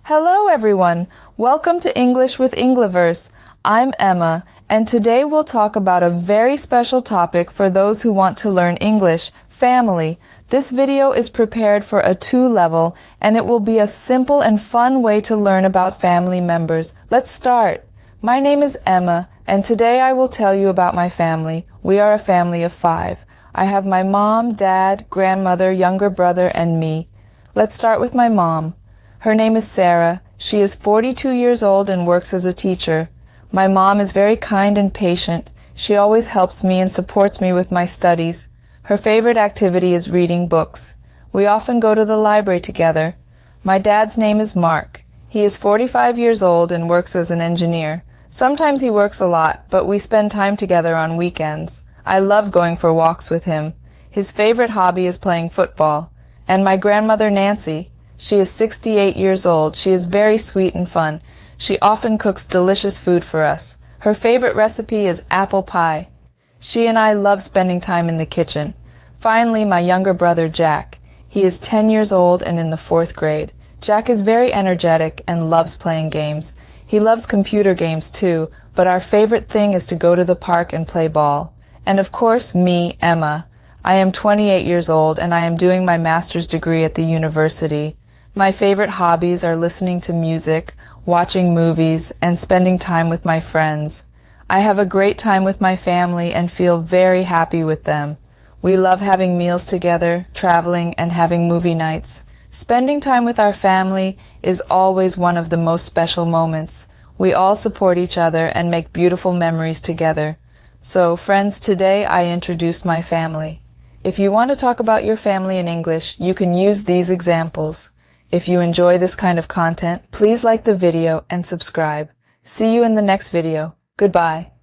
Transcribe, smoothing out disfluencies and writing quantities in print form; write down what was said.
Hello everyone! Welcome to English with Engliverse. I'm Emma, and today we'll talk about a very special topic for those who want to learn English, family. This video is prepared for a 2 level, and it will be a simple and fun way to learn about family members. Let's start! My name is Emma, and today I will tell you about my family. We are a family of 5. I have my mom, dad, grandmother, younger brother, and me. Let's start with my mom. Her name is Sarah. She is 42 years old and works as a teacher. My mom is very kind and patient. She always helps me and supports me with my studies. Her favorite activity is reading books. We often go to the library together. My dad's name is Mark. He is 45 years old and works as an engineer. Sometimes he works a lot, but we spend time together on weekends. I love going for walks with him. His favorite hobby is playing football. And my grandmother Nancy. She is 68 years old. She is very sweet and fun. She often cooks delicious food for us. Her favorite recipe is apple pie. She and I love spending time in the kitchen. Finally, my younger brother Jack. He is 10 years old and in the 4th grade. Jack is very energetic and loves playing games. He loves computer games too, but our favorite thing is to go to the park and play ball. And of course, me, Emma. I am 28 years old and I am doing my master's degree at the university. My favorite hobbies are listening to music, watching movies, and spending time with my friends. I have a great time with my family and feel very happy with them. We love having meals together, traveling, and having movie nights. Spending time with our family is always one of the most special moments. We all support each other and make beautiful memories together. So, friends, today I introduced my family. If you want to talk about your family in English, you can use these examples. If you enjoy this kind of content, please like the video and subscribe. See you in the next video. Goodbye.